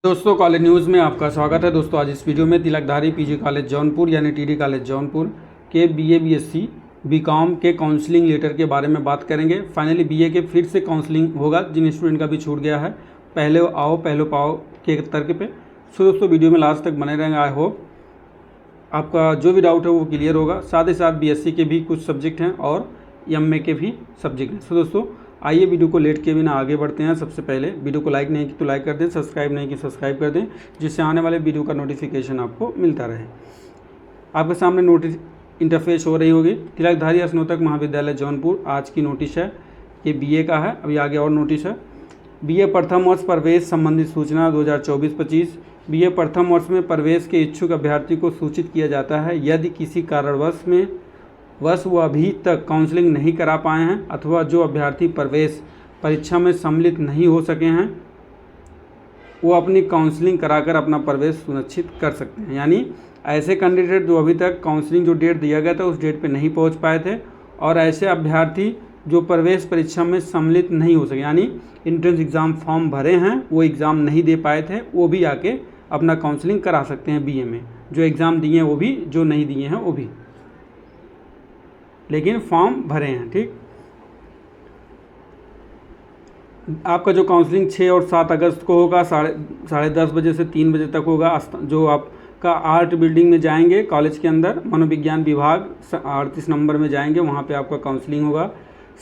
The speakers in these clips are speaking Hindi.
दोस्तों कॉलेज न्यूज़ में आपका स्वागत है। दोस्तों आज इस वीडियो में तिलकधारी पीजी कॉलेज जौनपुर यानी टीडी कॉलेज जौनपुर के बीए बीएससी बीकॉम के काउंसलिंग लेटर के बारे में बात करेंगे। फाइनली बीए के फिर से काउंसलिंग होगा जिन स्टूडेंट का भी छूट गया है, पहले आओ पहले पाओ के तर्क पे। सो दोस्तों वीडियो में लास्ट तक बने रहेंगे। आई होप आपका जो भी डाउट है वो क्लियर होगा। साथ ही साथ बीएससी के भी कुछ सब्जेक्ट हैं और एमए के भी सब्जेक्ट हैं। सो दोस्तों आइए वीडियो को लेट के बिना आगे बढ़ते हैं। सबसे पहले वीडियो को लाइक नहीं की तो लाइक कर दें, सब्सक्राइब नहीं की सब्सक्राइब कर दें, जिससे आने वाले वीडियो का नोटिफिकेशन आपको मिलता रहे। आपके सामने नोटिस इंटरफेस हो रही होगी। तिलकधारी स्नातक महाविद्यालय जौनपुर आज की नोटिस है, ये बीए का है। अभी आगे और नोटिस है। बीए प्रथम वर्ष प्रवेश संबंधित सूचना 2024-25। बीए प्रथम वर्ष में प्रवेश के इच्छुक अभ्यर्थी को सूचित किया जाता है यदि किसी कारणवश वो अभी तक काउंसलिंग नहीं करा पाए हैं अथवा जो अभ्यर्थी प्रवेश परीक्षा में सम्मिलित नहीं हो सके हैं वो अपनी काउंसलिंग कराकर अपना प्रवेश सुनिश्चित कर सकते हैं। यानी ऐसे कैंडिडेट जो अभी तक काउंसलिंग जो डेट दिया गया था उस डेट पे नहीं पहुंच पाए थे और ऐसे अभ्यर्थी जो प्रवेश परीक्षा में सम्मिलित नहीं हो सके, यानी एंट्रेंस एग्ज़ाम फॉर्म भरे हैं वो एग्ज़ाम नहीं दे पाए थे, वो भी आके अपना काउंसलिंग करा सकते हैं बीए में। जो एग्ज़ाम दिए हैं वो भी, जो नहीं दिए हैं वो भी, लेकिन फॉर्म भरे हैं। ठीक, आपका जो काउंसलिंग 6 और 7 अगस्त को होगा, 10:30 बजे से 3 बजे तक होगा। जो आपका आर्ट बिल्डिंग में जाएंगे कॉलेज के अंदर, मनोविज्ञान विभाग 38 नंबर में जाएंगे, वहाँ पे आपका काउंसलिंग होगा।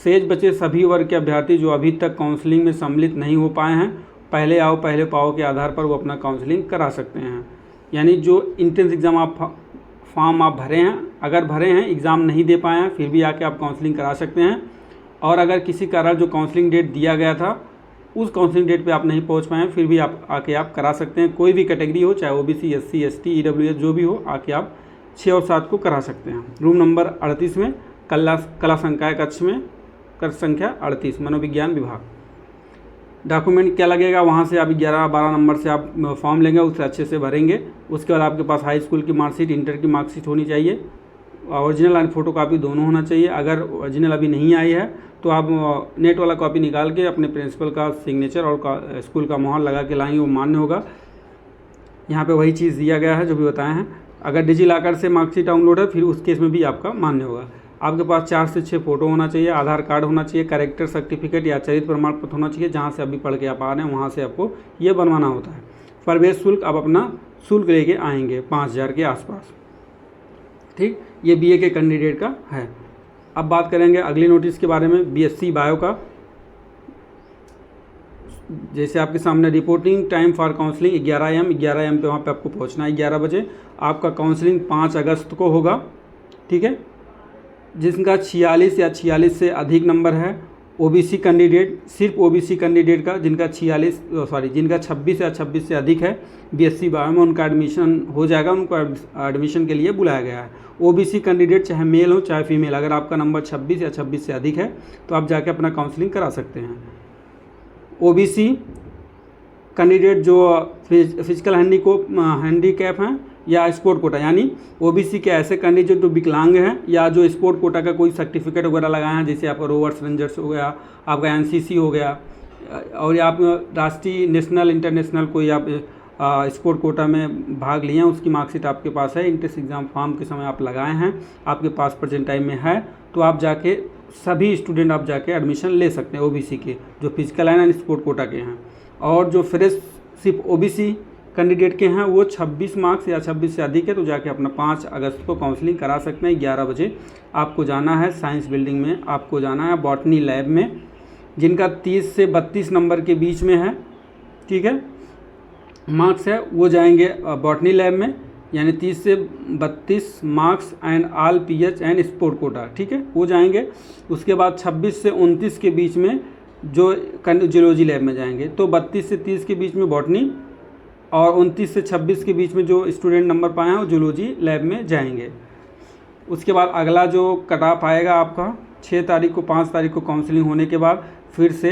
शेष बचे सभी वर्ग के अभ्यर्थी जो अभी तक काउंसलिंग में सम्मिलित नहीं हो पाए हैं, पहले आओ पहले पाओ के आधार पर वो अपना काउंसलिंग करा सकते हैं। यानी जो इंट्रेंस एग्ज़ाम फॉर्म आप भरे हैं, अगर भरे हैं एग्ज़ाम नहीं दे पाए हैं फिर भी आके आप काउंसलिंग करा सकते हैं। और अगर किसी कारण जो काउंसलिंग डेट दिया गया था उस काउंसलिंग डेट पे आप नहीं पहुंच पाए हैं फिर भी आप आके आप करा सकते हैं। कोई भी कैटेगरी हो, चाहे ओबीसी, एससी, एसटी, ईडब्ल्यूएस जो भी हो, आके आप 6 और 7 को करा सकते हैं। रूम नंबर 38 में कला संकाय कक्ष में, कक्ष संख्या 38, मनोविज्ञान विभाग। डॉक्यूमेंट क्या लगेगा, वहाँ से आप 11-12 नंबर से आप फॉर्म लेंगे, उसे अच्छे से भरेंगे। उसके बाद आपके पास हाई स्कूल की मार्कशीट, इंटर की मार्कशीट होनी चाहिए, ओरिजिनल एंड फोटो कॉपी दोनों होना चाहिए। अगर ओरिजिनल अभी नहीं आई है तो आप नेट वाला कॉपी निकाल के अपने प्रिंसिपल का सिग्नेचर और स्कूल का मोहर लगा के लाएंगे, वो मान्य होगा। यहाँ पे वही चीज़ दिया गया है जो भी बताए हैं। अगर डिजी लॉकर से मार्कशीट डाउनलोड है फिर उस केस में भी आपका मान्य होगा। आपके पास 4 से 6 फोटो होना चाहिए, आधार कार्ड होना चाहिए, कैरेक्टर सर्टिफिकेट या चरित्र प्रमाण पत्र होना चाहिए। जहाँ से अभी पढ़ के आप आ रहे हैं वहाँ से आपको ये बनवाना होता है। प्रवेश शुल्क आप अपना शुल्क लेके आएंगे 5000 के आसपास। ठीक, ये बीए के कैंडिडेट का है। अब बात करेंगे अगली नोटिस के बारे में, बीएससी बायो का। जैसे आपके सामने reporting time for counselling 11 AM पे वहाँ पे आपको पहुँचना है 11 बजे। आपका काउंसलिंग 5 अगस्त को होगा। ठीक है, जिनका 46 या 46 से अधिक नंबर है, ओबीसी कैंडिडेट, सिर्फ ओबीसी कैंडिडेट का जिनका 26 या 26 से अधिक है बीएससी बायो में, उनका एडमिशन हो जाएगा। उनको एडमिशन के लिए बुलाया गया है। ओबीसी कैंडिडेट चाहे मेल हो चाहे फीमेल, अगर आपका नंबर 26 या 26 से अधिक है तो आप जाके अपना काउंसलिंग करा सकते हैं। ओबीसी कैंडिडेट जो फिजिकल हैंडीकैप हैं या स्पोर्ट कोटा, यानी ओबीसी के ऐसे कैंडिडेट जो विकलांग हैं या जो स्पोर्ट कोटा का कोई सर्टिफिकेट वगैरह लगाए हैं, जैसे आपका रोवर्स रेंजर्स हो गया, आपका एनसीसी हो गया, और या आप राष्ट्रीय नेशनल इंटरनेशनल कोई आप स्पोर्ट कोटा में भाग लिए हैं, उसकी मार्कशीट आपके पास है, इंट्रेंस एग्ज़ाम फॉर्म के समय आप लगाए हैं, आपके पास प्रेजेंट टाइम में है, तो आप जाके सभी स्टूडेंट आप जाके एडमिशन ले सकते हैं ओबीसी के जो फिजिकल एंड स्पोर्ट कोटा के हैं। और जो फ्रेश सिर्फ ओबीसी कैंडिडेट के हैं वो 26 मार्क्स या 26 से अधिक है तो जाके अपना 5 अगस्त को काउंसलिंग करा सकते हैं। 11 बजे आपको जाना है साइंस बिल्डिंग में, आपको जाना है बॉटनी लैब में, जिनका 30 से 32 नंबर के बीच में है, ठीक है, मार्क्स है, वो जाएंगे बॉटनी लैब में, यानी 30 से 32 marks and all pH and sport Kota, ठीक है, वो जाएंगे। उसके बाद 26 से 29 के बीच में जो जूलॉजी लैब में जाएंगे, तो 32 से 30 के बीच में बॉटनी और 29 से 26 के बीच में जो स्टूडेंट नंबर पाए हैं वो जूलॉजी लैब में जाएंगे। उसके बाद अगला जो कट ऑफ आएगा आपका 6 तारीख को, 5 तारीख को काउंसलिंग होने के बाद फिर से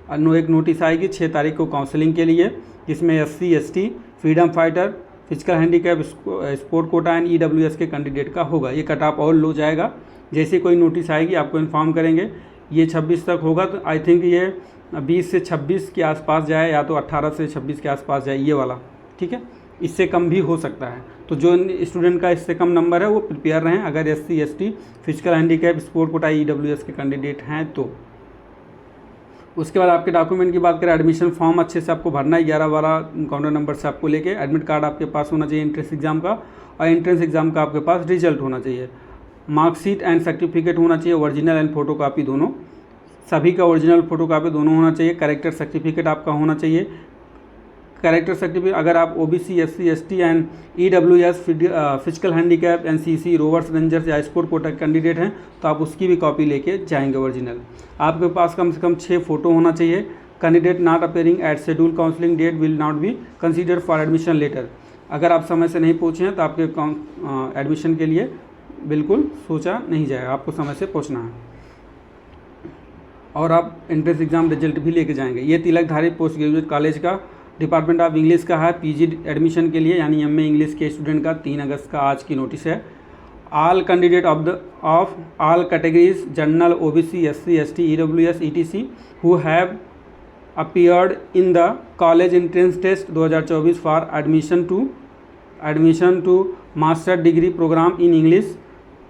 एक नोटिस आएगी 6 तारीख को काउंसलिंग के लिए, जिसमें SC, ST, freedom fighter, physical handicap, sport Kota and EWS के कैंडिडेट का होगा। ये कट ऑफ और लो जाएगा। जैसे कोई नोटिस आएगी आपको इन्फॉर्म करेंगे। ये 26 तक होगा, तो आई थिंक ये 20 से 26 के आसपास जाए, या तो 18 से 26 के आसपास जाए, ये वाला, ठीक है। इससे कम भी हो सकता है। तो जो स्टूडेंट का इससे कम नंबर है वो प्रिपेयर रहें, अगर SC ST physical handicap sport Kota EWS के कैंडिडेट हैं तो। उसके बाद आपके डॉक्यूमेंट की बात करें, एडमिशन फॉर्म अच्छे से आपको भरना है, 11-12 काउंटर नंबर से आपको लेके। एडमिट कार्ड आपके पास होना चाहिए एंट्रेंस एग्जाम का, और एंट्रेंस एग्जाम का आपके पास रिजल्ट होना चाहिए। मार्कशीट एंड सर्टिफिकेट होना चाहिए, ओरिजिनल एंड फोटो कापी दोनों, सभी का ओरिजिनल फोटो कापी दोनों होना चाहिए। कैरेक्टर सर्टिफिकेट आपका होना चाहिए। कैरेक्टर सर्टिफिकेट अगर आप OBC SC ST and EWS physical handicap NCC rovers rangers या स्पोर्ट कोटा कैंडिडेट हैं तो आप उसकी भी कॉपी लेके जाएंगे ओरिजिनल। आपके पास कम से कम 6 फोटो होना चाहिए। Candidate not appearing at schedule counselling date will not be considered for admission letter. अगर आप समय से नहीं पहुँचे हैं तो आपके एडमिशन के लिए बिल्कुल सोचा नहीं जाएगा, आपको समय से पहुँचना है। और आप एंट्रेंस एग्जाम रिजल्ट भी लेके जाएंगे। ये तिलकधारी पोस्ट ग्रेजुएट कॉलेज का डिपार्टमेंट ऑफ इंग्लिश का है। PG एडमिशन के लिए यानी MA इंग्लिश के स्टूडेंट का 3 अगस्त का आज की नोटिस है। All candidate of all categories general OBC SC ST EWS ETC who have appeared in the college entrance test 2024 for admission to master degree programme in English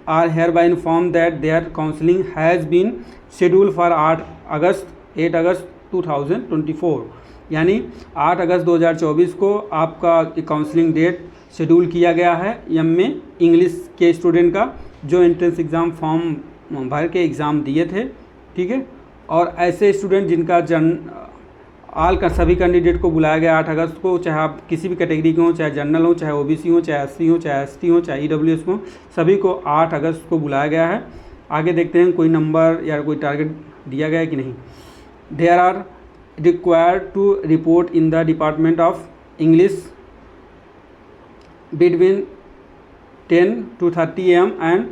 are hereby informed that their counseling has been scheduled for 8 अगस्त 2024। यानी 8 अगस्त 2024 को आपका काउंसलिंग डेट शेड्यूल किया गया है MA इंग्लिश के स्टूडेंट का, जो एंट्रेंस एग्ज़ाम फॉर्म भर के एग्ज़ाम दिए थे, ठीक है। और ऐसे स्टूडेंट जिनका ऑल का सभी कैंडिडेट को बुलाया गया 8 अगस्त को, चाहे आप किसी भी कैटेगरी के हों, चाहे जनरल हो, चाहे OBC हो, चाहे SC हो, चाहे ST हो, चाहे EWS हो, सभी को 8 अगस्त को बुलाया गया है। आगे देखते हैं कोई नंबर या कोई टारगेट दिया गया है कि नहीं। There are required to report in the Department of English between 10 to 30 am and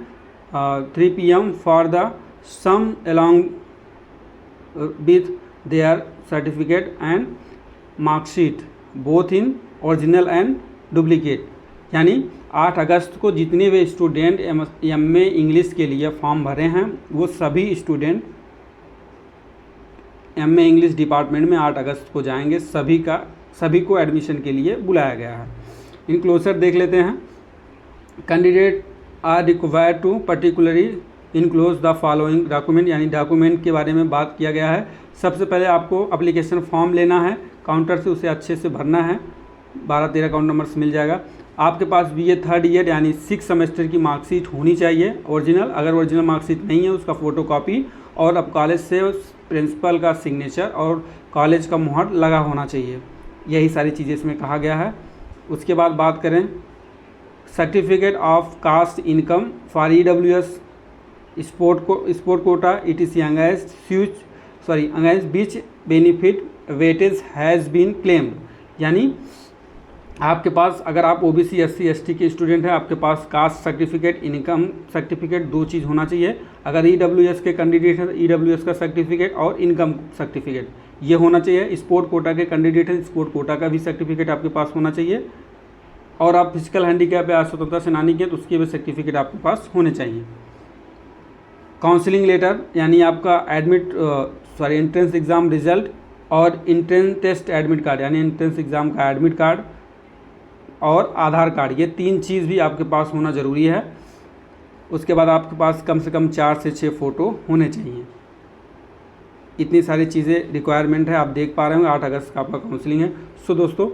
3 pm for the sum along with their certificate and mark sheet both in original and duplicate। यानी 8 अगस्त को जितने भी स्टूडेंट MA इंग्लिश के लिए फॉर्म भरे हैं वो सभी स्टूडेंट MA इंग्लिश डिपार्टमेंट में 8 अगस्त को जाएंगे। सभी को एडमिशन के लिए बुलाया गया है। इनक्लोजर देख लेते हैं। Candidate are required to particularly enclose the following document, यानी डॉक्यूमेंट के बारे में बात किया गया है। सबसे पहले आपको एप्लीकेशन फॉर्म लेना है काउंटर से, उसे अच्छे से भरना है, 12-13 काउंट नंबर से मिल जाएगा। आपके पास BA 3rd ईयर यानी 6 सेमेस्टर की मार्कशीट होनी चाहिए ओरिजिनल। अगर ओरिजिनल मार्कशीट नहीं है उसका फ़ोटो कॉपी, और अब कॉलेज से प्रिंसिपल का सिग्नेचर और कॉलेज का मुहर लगा होना चाहिए। यही सारी चीज़ें इसमें कहा गया है। उसके बाद बात करें certificate of caste income for EWS sport quota ETC against which benefit weightage has been claimed. यानी आपके पास अगर आप OBC SC ST के स्टूडेंट हैं, आपके पास कास्ट सर्टिफिकेट इनकम सर्टिफिकेट 2 चीज़ होना चाहिए। अगर EWS के कैंडिडेट हैं तो EWS का सर्टिफिकेट और इनकम सर्टिफिकेट ये होना चाहिए। स्पोर्ट कोटा के कैंडिडेट हैं, स्पोर्ट कोटा का भी सर्टिफिकेट आपके पास होना चाहिए। और आप फिजिकल हैंडीकैप या स्वतंत्रता सेनानी के तो उसके भी सर्टिफिकेट आपके पास होने चाहिए। काउंसलिंग लेटर यानी आपका एंट्रेंस एग्ज़ाम रिजल्ट और एंट्रेंस टेस्ट एडमिट कार्ड यानी एंट्रेंस एग्ज़ाम का एडमिट कार्ड और आधार कार्ड, ये 3 चीज़ भी आपके पास होना ज़रूरी है। उसके बाद आपके पास कम से कम 4 से 6 फ़ोटो होने चाहिए। इतनी सारी चीज़ें रिक्वायरमेंट है, आप देख पा रहे होंगे। 8 अगस्त का आपका काउंसलिंग है। सो दोस्तों,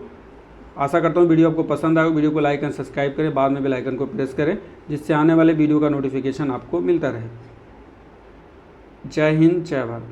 आशा करता हूँ वीडियो आपको पसंद आएगा। वीडियो को लाइक एंड सब्सक्राइब करें, बाद में बेल आइकन को प्रेस करें, जिससे आने वाले वीडियो का नोटिफिकेशन आपको मिलता रहे। जय हिंद, जय भारत।